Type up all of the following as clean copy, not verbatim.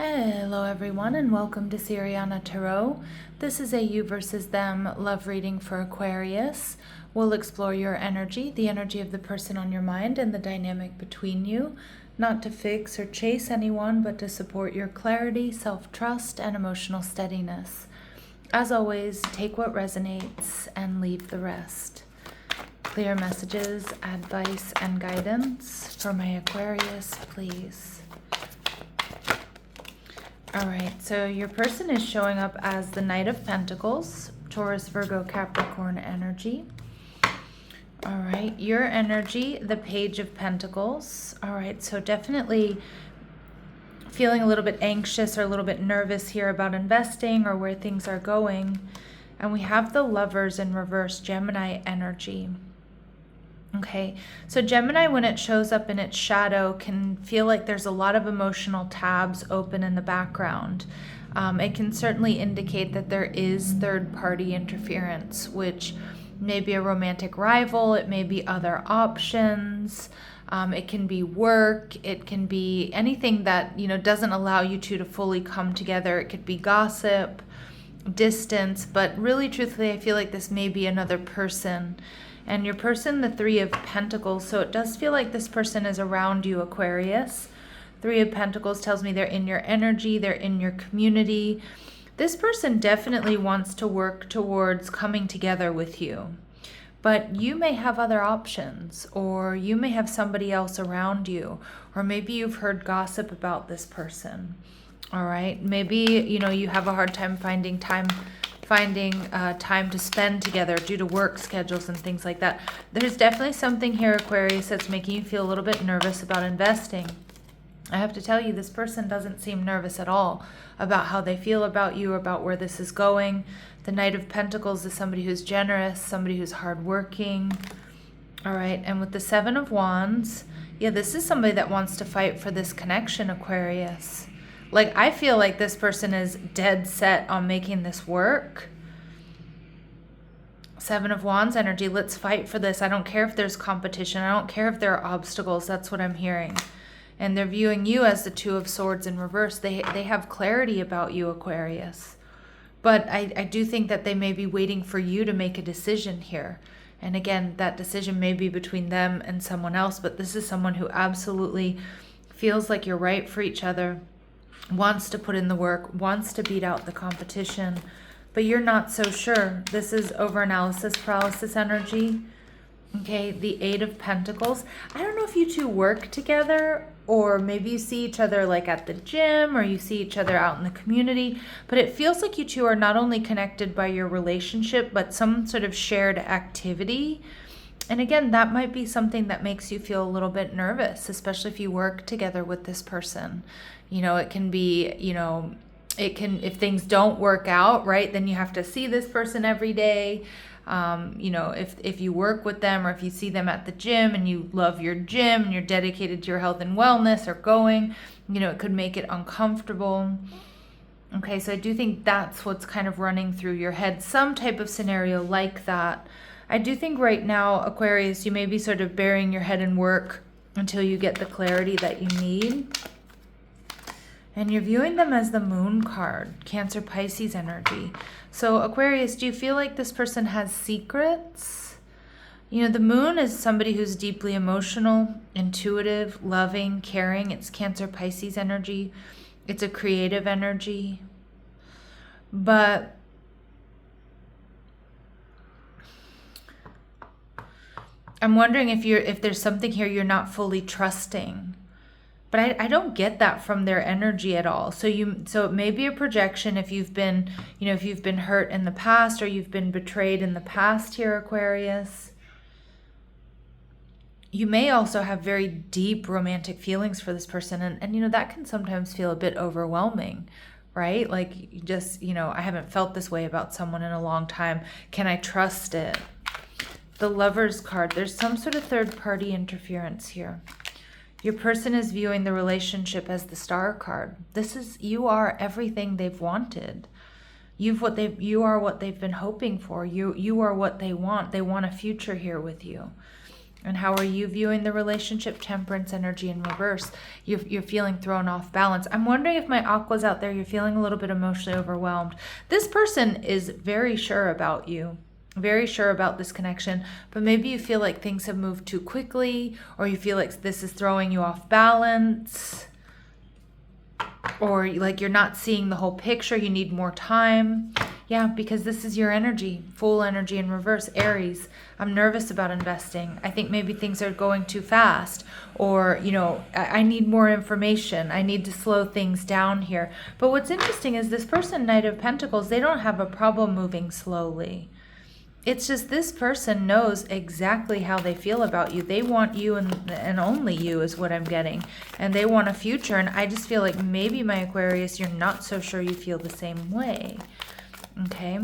Hello everyone and welcome to Siriana Tarot. This is a you versus them love reading for Aquarius. We'll explore your energy, the energy of the person on your mind and the dynamic between you, not to fix or chase anyone, but to support your clarity, self-trust, and emotional steadiness. As always, take what resonates and leave the rest. Clear messages, advice, and guidance for my Aquarius, please. All right, so your person is showing up as the Knight of Pentacles, Taurus, Virgo, Capricorn energy. All right, your energy, the Page of Pentacles. All right, so definitely feeling a little bit anxious or a little bit nervous here about investing or where things are going. And we have the Lovers in reverse, Gemini energy. Okay, so Gemini, when it shows up in its shadow, can feel like there's a lot of emotional tabs open in the background. It can certainly indicate that there is third-party interference, which may be a romantic rival, it may be other options, it can be work, it can be anything that, doesn't allow you two to fully come together. It could be gossip, distance, but really, truthfully, I feel like this may be another person. And your person, the Three of Pentacles, so it does feel like this person is around you, Aquarius. Three of Pentacles tells me they're in your energy, they're in your community. This person definitely wants to work towards coming together with you. But you may have other options, or you may have somebody else around you, or maybe you've heard gossip about this person. All right, maybe, you have a hard time finding time to spend together due to work schedules and things like that. There's definitely something here, Aquarius, that's making you feel a little bit nervous about investing. I have to tell you, this person doesn't seem nervous at all about how they feel about you, about where this is going. The Knight of Pentacles is somebody who's generous, somebody who's hardworking. All right, and with the Seven of Wands, yeah, this is somebody that wants to fight for this connection, Aquarius. Like, I feel like this person is dead set on making this work. Seven of Wands energy, let's fight for this. I don't care if there's competition. I don't care if there are obstacles. That's what I'm hearing. And they're viewing you as the Two of Swords in reverse. They have clarity about you, Aquarius. But I do think that they may be waiting for you to make a decision here. And again, that decision may be between them and someone else. But this is someone who absolutely feels like you're right for each other, wants to put in the work, wants to beat out the competition, but you're not so sure. This is overanalysis paralysis energy. Okay, the Eight of Pentacles. I don't know if you two work together, or maybe you see each other like at the gym, or you see each other out in the community, but it feels like you two are not only connected by your relationship, but some sort of shared activity. And again, that might be something that makes you feel a little bit nervous, especially if you work together with this person. It can be, if things don't work out, right, then you have to see this person every day. If you work with them, or if you see them at the gym and you love your gym and you're dedicated to your health and wellness or going, it could make it uncomfortable. Okay, so I do think that's what's kind of running through your head, some type of scenario like that. I do think right now, Aquarius, you may be sort of burying your head in work until you get the clarity that you need. And you're viewing them as the Moon card, Cancer, Pisces energy. So Aquarius, do you feel like this person has secrets? The Moon is somebody who's deeply emotional, intuitive, loving, caring. It's Cancer, Pisces energy. It's a creative energy. But I'm wondering if there's something here you're not fully trusting. But I don't get that from their energy at all. So it may be a projection if you've been, if you've been hurt in the past, or you've been betrayed in the past here, Aquarius. You may also have very deep romantic feelings for this person. And that can sometimes feel a bit overwhelming, right? Like, I haven't felt this way about someone in a long time. Can I trust it? The Lovers card, there's some sort of third-party interference here. Your person is viewing the relationship as the Star card. You are everything they've wanted. You are what they've been hoping for. You are what they want. They want a future here with you. And how are you viewing the relationship? Temperance energy in reverse. You're feeling thrown off balance. I'm wondering if my aquas out there, you're feeling a little bit emotionally overwhelmed. This person is very sure about you, very sure about this connection, but maybe you feel like things have moved too quickly, or you feel like this is throwing you off balance, or like you're not seeing the whole picture. You need more time. Yeah, because this is your energy, full energy in reverse, Aries. I'm nervous about investing. I think maybe things are going too fast, or, you know, I need more information. I need to slow things down here. But what's interesting is this person, Knight of Pentacles, they don't have a problem moving slowly. It's just this person knows exactly how they feel about you. They want you and only you is what I'm getting. And they want a future. And I just feel like maybe, my Aquarius, you're not so sure you feel the same way. Okay.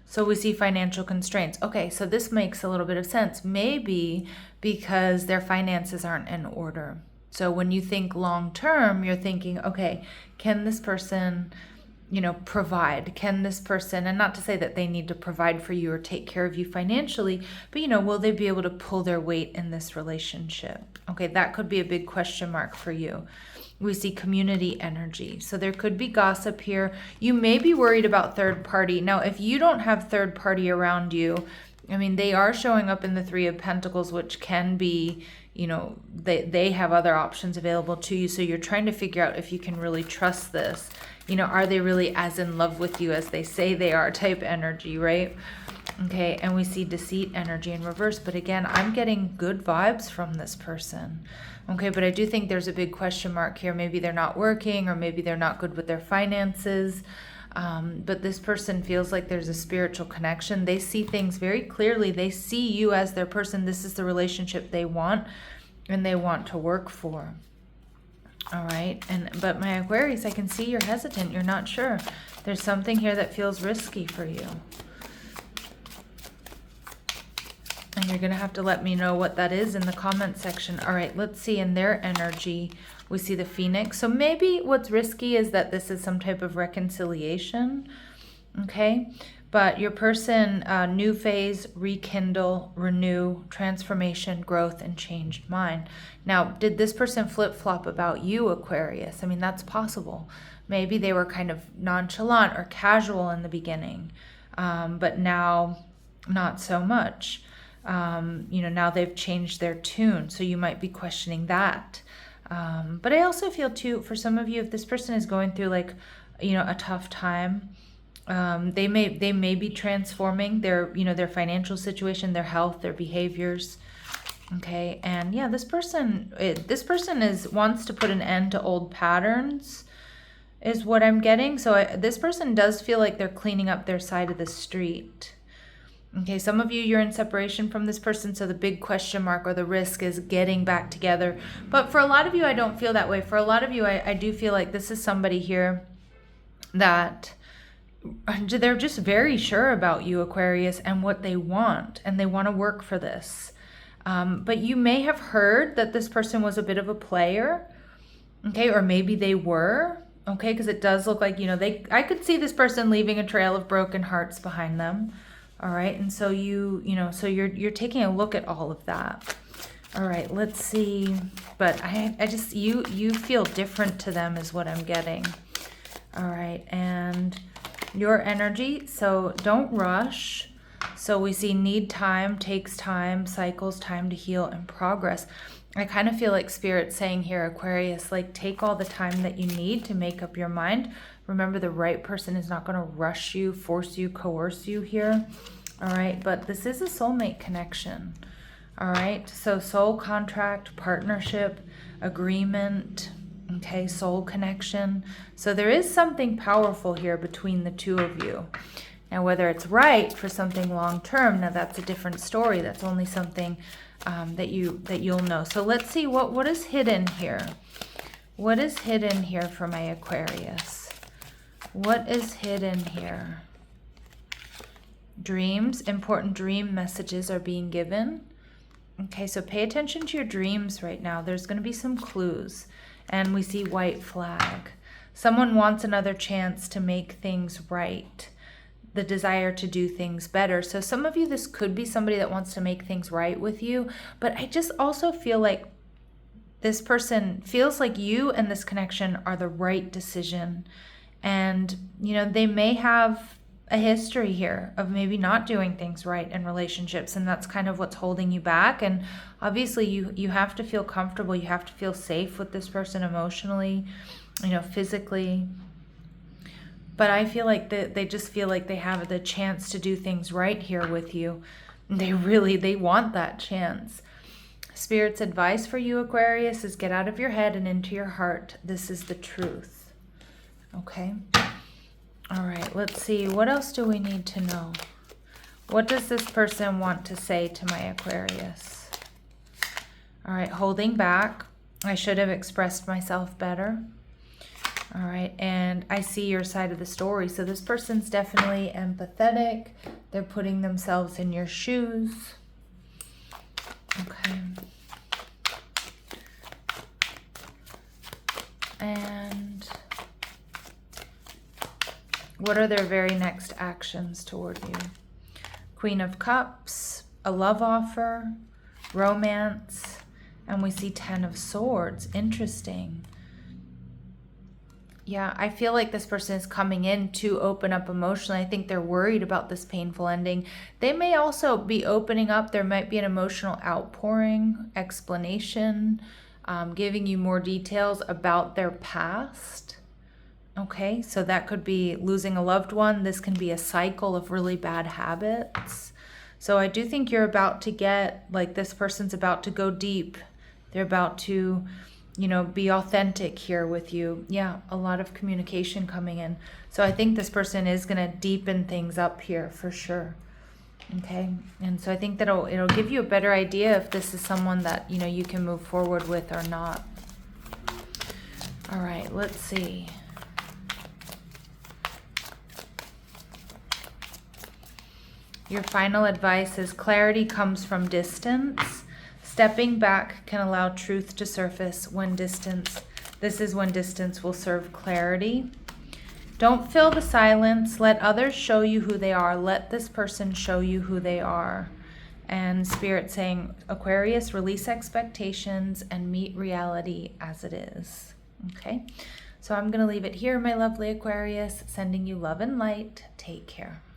So we see financial constraints. Okay, so this makes a little bit of sense. Maybe because their finances aren't in order. So when you think long term, you're thinking, okay, can this person, you know, provide? Can this person, and not to say that they need to provide for you or take care of you financially, but, you know, will they be able to pull their weight in this relationship? Okay, that could be a big question mark for you. We see community energy. So there could be gossip here. You may be worried about third party. Now, if you don't have third party around you, I mean, they are showing up in the Three of Pentacles, which can be, you know, they have other options available to you. So you're trying to figure out if you can really trust this. You know, are they really as in love with you as they say they are, type energy, right? Okay, and we see deceit energy in reverse. But again, I'm getting good vibes from this person. Okay, but I do think there's a big question mark here. Maybe they're not working, or maybe they're not good with their finances. But this person feels like there's a spiritual connection. They see things very clearly. They see you as their person. This is the relationship they want and they want to work for. All right. But my Aquarius, I can see you're hesitant. You're not sure. There's something here that feels risky for you. And you're going to have to let me know what that is in the comment section. All right, let's see. In their energy, we see the Phoenix. So maybe what's risky is that this is some type of reconciliation. Okay. But your person, new phase, rekindle, renew, transformation, growth, and changed mind. Now, did this person flip-flop about you, Aquarius? I mean, that's possible. Maybe they were kind of nonchalant or casual in the beginning, but now not so much. You know, now they've changed their tune, so you might be questioning that. But I also feel too, for some of you, if this person is going through like, you know, a tough time, they may be transforming their, you know, their financial situation, their health, their behaviors. Okay, and yeah, this person wants to put an end to old patterns, is what I'm getting. So this person does feel like they're cleaning up their side of the street. Okay, some of you, you're in separation from this person, so the big question mark or the risk is getting back together. But for a lot of you, I don't feel that way. For a lot of you, I do feel like this is somebody here that they're just very sure about you, Aquarius, and what they want, and they want to work for this. But you may have heard that this person was a bit of a player, okay, or maybe they were, okay, because it does look like, you know, I could see this person leaving a trail of broken hearts behind them. All right, and so so you're taking a look at all of that. All right, let's see. But I just, you feel different to them is what I'm getting. All right, and your energy, so don't rush. So we see need time, takes time, cycles, time to heal, and progress. I kind of feel like Spirit's saying here, Aquarius, like, take all the time that you need to make up your mind. Remember, the right person is not going to rush you, force you, coerce you here. All right, but this is a soulmate connection. All right, so soul contract, partnership, agreement, okay, soul connection. So there is something powerful here between the two of you. Now, whether it's right for something long term, now that's a different story. That's only something that you'll know. So let's see what is hidden here. What is hidden here for my Aquarius? What is hidden here? Dreams, important dream messages are being given. Okay, so pay attention to your dreams right now. There's going to be some clues. And we see white flag. Someone wants another chance to make things right. the desire to do things better. So some of you, this could be somebody that wants to make things right with you, but I just also feel like this person feels like you and this connection are the right decision. And, you know, they may have a history here of maybe not doing things right in relationships, and that's kind of what's holding you back. And obviously you have to feel comfortable, you have to feel safe with this person emotionally, you know, physically. But I feel like they just feel like they have the chance to do things right here with you. They want that chance. Spirit's advice for you, Aquarius, is get out of your head and into your heart. This is the truth. Okay? All right, let's see. What else do we need to know? What does this person want to say to my Aquarius? All right, holding back. I should have expressed myself better. All right, and I see your side of the story. So this person's definitely empathetic. They're putting themselves in your shoes. Okay. And what are their very next actions toward you? Queen of Cups, a love offer, romance, and we see 10 of Swords. Interesting. Yeah, I feel like this person is coming in to open up emotionally. I think they're worried about this painful ending. They may also be opening up. There might be an emotional outpouring, explanation, giving you more details about their past. Okay, so that could be losing a loved one. This can be a cycle of really bad habits. So I do think you're about to get, like, this person's about to go deep. They're about to, you know, be authentic here with you. Yeah, a lot of communication coming in. So I think this person is going to deepen things up here for sure. Okay, and so I think that it'll give you a better idea if this is someone that, you know, you can move forward with or not. All right, let's see. Your final advice is clarity comes from distance. Stepping back can allow truth to surface when this is when distance will serve clarity. Don't fill the silence. Let others show you who they are. Let this person show you who they are. And Spirit saying, Aquarius, release expectations and meet reality as it is. Okay, so I'm going to leave it here, my lovely Aquarius, sending you love and light. Take care.